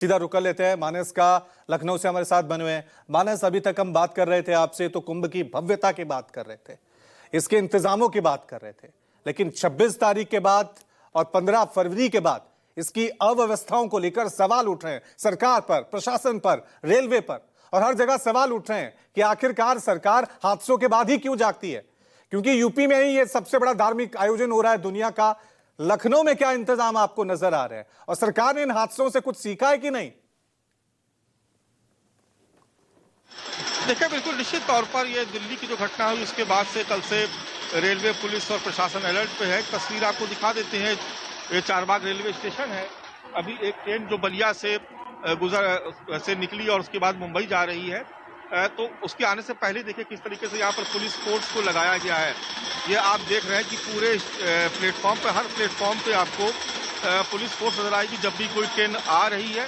सीधा रुक लेते हैं मानस का। लखनऊ से हमारे साथ बने हुए हैं। मानस, अभी तक हम बात कर रहे थे आपसे तो कुंभ की भव्यता की बात कर रहे थे, इसके इंतजामों की बात कर रहे थे, लेकिन 26 तारीख के बाद और 15 फरवरी के बाद इसकी अव्यवस्थाओं को लेकर सवाल उठ रहे हैं सरकार पर, प्रशासन पर, रेलवे पर, और हर जगह सवाल उठ रहे हैं कि आखिरकार सरकार हादसों के बाद ही क्यों जागती है। क्योंकि यूपी में ही ये सबसे बड़ा धार्मिक आयोजन हो रहा है दुनिया का। लखनऊ में क्या इंतजाम आपको नजर आ रहे हैं और सरकार ने इन हादसों से कुछ सीखा है कि नहीं? देखिए, बिल्कुल निश्चित तौर पर ये दिल्ली की जो घटना हुई उसके बाद से कल से रेलवे, पुलिस और प्रशासन अलर्ट पे है। तस्वीर आपको दिखा देते हैं, ये चारबाग रेलवे स्टेशन है। अभी एक ट्रेन जो बलिया से से निकली और उसके बाद मुंबई जा रही है, तो उसके आने से पहले देखिए किस तरीके से यहाँ पर पुलिस फोर्स को लगाया गया है। ये आप देख रहे हैं कि पूरे प्लेटफॉर्म पे, हर प्लेटफॉर्म पे आपको पुलिस फोर्स नजर आएगी जब भी कोई ट्रेन आ रही है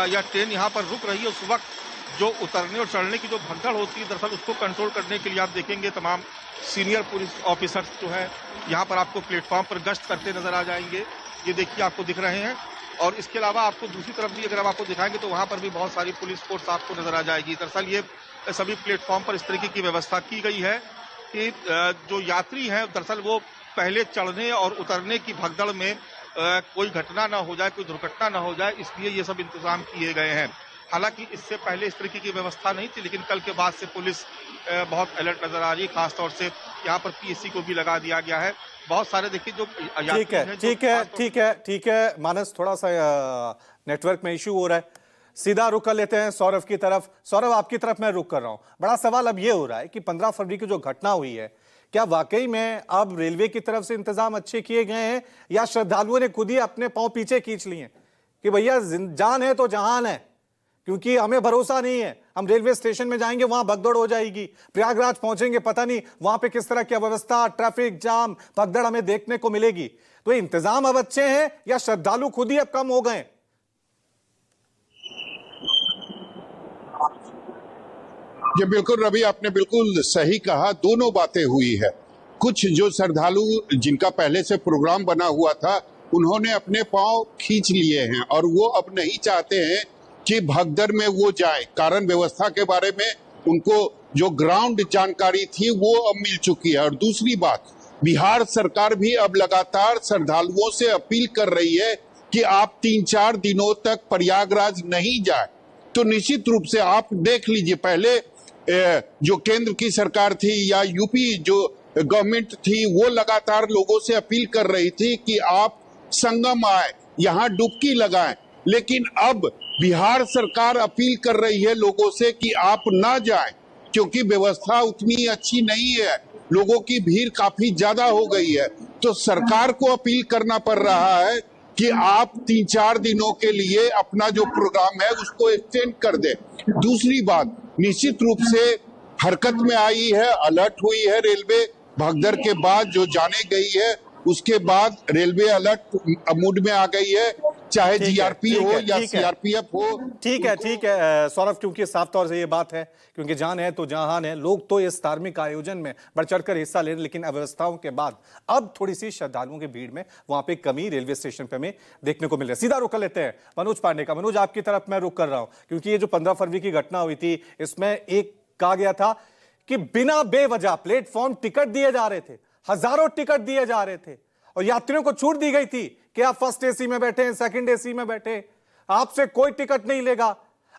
या ट्रेन यहाँ पर रुक रही है। उस वक्त जो उतरने और चढ़ने की जो भगदड़ होती है, दरअसल उसको कंट्रोल करने के लिए आप देखेंगे तमाम सीनियर पुलिस ऑफिसर्स जो है यहाँ पर आपको प्लेटफॉर्म पर गश्त करते नजर आ जाएंगे। ये देखिए आपको दिख रहे हैं। और इसके अलावा आपको दूसरी तरफ भी अगर हम आपको दिखाएंगे तो वहाँ पर भी बहुत सारी पुलिस फोर्स आपको नजर आ जाएगी। दरअसल ये सभी प्लेटफॉर्म पर इस तरीके की व्यवस्था की गई है कि जो यात्री हैं दरअसल वो पहले चढ़ने और उतरने की भगदड़ में कोई घटना ना हो जाए, कोई दुर्घटना ना हो जाए, इसलिए ये सब इंतजाम किए गए हैं। हालांकि इससे पहले इस तरीके की व्यवस्था नहीं थी, लेकिन कल के बाद से पुलिस बहुत अलर्ट नजर आ रही है। खासतौर से यहाँ पर पीएससी को भी लगा दिया गया है। बहुत सारे देखिए जो ठीक है मानस, थोड़ा सा नेटवर्क में इश्यू हो रहा है। सीधा रुक कर लेते हैं सौरभ की तरफ। सौरभ, आपकी तरफ मैं रुक कर रहा हूं। बड़ा सवाल अब ये हो रहा है कि 15 फरवरी की जो घटना हुई है, क्या वाकई में अब रेलवे की तरफ से इंतजाम अच्छे किए गए हैं या श्रद्धालुओं ने खुद ही अपने पांव पीछे खींच लिए कि भैया जान है तो जहान है, क्योंकि हमें भरोसा नहीं है, हम रेलवे स्टेशन में जाएंगे वहां भगदड़ हो जाएगी, प्रयागराज पहुंचेंगे पता नहीं वहां पे किस तरह की अव्यवस्था, ट्रैफिक जाम, भगदड़ हमें देखने को मिलेगी। तो इंतजाम अब अच्छे हैं या श्रद्धालु खुद ही अब कम हो गए? ये बिल्कुल रवि, आपने बिल्कुल सही कहा। दोनों बातें हुई है। कुछ जो श्रद्धालु जिनका पहले से प्रोग्राम बना हुआ था, उन्होंने अपने पांव खींच लिए हैं और वो अब नहीं चाहते हैं कि भगदड़ में वो जाए। कारण व्यवस्था के बारे में उनको जो ग्राउंड जानकारी थी वो अब मिल चुकी है। और दूसरी बात, बिहार सरकार भी अब लगातार श्रद्धालुओं से अपील कर रही है कि आप 3-4 दिनों तक प्रयागराज नहीं जाए। तो निश्चित रूप से आप देख लीजिए, पहले जो केंद्र की सरकार थी या यूपी जो गवर्नमेंट थी, वो लगातार लोगों से अपील कर रही थी कि आप संगम आए, यहाँ डुबकी लगाएं। लेकिन अब बिहार सरकार अपील कर रही है लोगों से कि आप ना जाएं, क्योंकि व्यवस्था उतनी अच्छी नहीं है, लोगों की भीड़ काफी ज्यादा हो गई है। तो सरकार को अपील करना पड़ रहा है कि आप 3-4 दिनों के लिए अपना जो प्रोग्राम है उसको एक्सटेंड कर दे। दूसरी बात, निश्चित रूप से हरकत में आई है, अलर्ट हुई है रेलवे। भगदड़ के बाद जो जाने गई है, उसके बाद रेलवे अलर्ट मूड में आ गई है, चाहे जीआरपी हो या सीआरपीएफ हो। ठीक है सौरभ, क्योंकि साफ तौर से ये बात है, क्योंकि जान है तो जहान है। लोग तो इस धार्मिक आयोजन में बढ़ चढ़कर हिस्सा ले रहे, लेकिन अव्यवस्थाओं के बाद अब थोड़ी सी श्रद्धालुओं की भीड़ में वहां पे कमी रेलवे स्टेशन पे हमें देखने को मिल रहा है। सीधा रुक लेते हैं मनोज पांडे का। मनोज, आपकी तरफ मैं रुक कर रहा हूं, क्योंकि ये जो 15 फरवरी की घटना हुई थी, इसमें एक कहा गया था कि बिना बेवजह प्लेटफॉर्म टिकट दिए जा रहे थे, हजारों टिकट दिए जा रहे थे और यात्रियों को छूट दी गई थी कि आप फर्स्ट एसी में बैठे, सेकंड एसी में बैठे, आपसे कोई टिकट नहीं लेगा,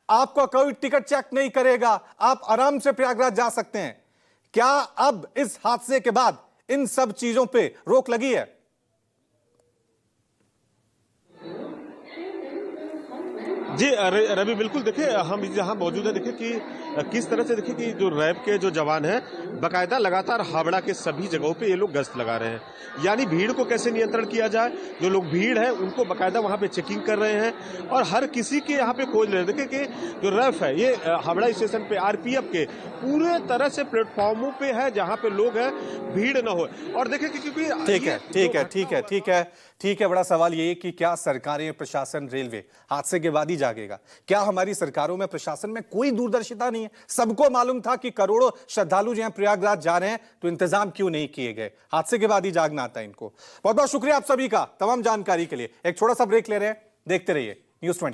आपको कोई टिकट चेक नहीं करेगा, आप आराम से प्रयागराज जा सकते हैं। क्या अब इस हादसे के बाद इन सब चीजों पे रोक लगी है? जी रवि, बिल्कुल। देखिए, हम यहाँ मौजूद है, देखिए कि किस तरह से, देखिए कि जो रैब के जो जवान हैं बाकायदा लगातार हावड़ा के सभी जगहों पे ये लोग गश्त लगा रहे हैं। यानी भीड़ को कैसे नियंत्रण किया जाए, जो लोग भीड़ है उनको बाकायदा वहाँ पे चेकिंग कर रहे हैं और हर किसी के यहाँ पे खोज रहे हैं। देखिए कि जो रैफ है ये हावड़ा स्टेशन पे आरपीएफ के पूरे तरह से प्लेटफॉर्मों पे है जहाँ पे लोग हैं, भीड़ न हो। और देखिए कि क्योंकि ठीक है, बड़ा सवाल ये कि क्या सरकारें, प्रशासन, रेलवे हादसे के बाद ही जागेगा? क्या हमारी सरकारों में, प्रशासन में कोई दूरदर्शिता नहीं है? सबको मालूम था कि करोड़ों श्रद्धालु जो प्रयागराज जा रहे हैं, तो इंतजाम क्यों नहीं किए गए? हादसे के बाद ही जागना आता है इनको। बहुत बहुत शुक्रिया आप सभी का तमाम जानकारी के लिए। एक छोटा सा ब्रेक ले रहे हैं, देखते रहिए News 24।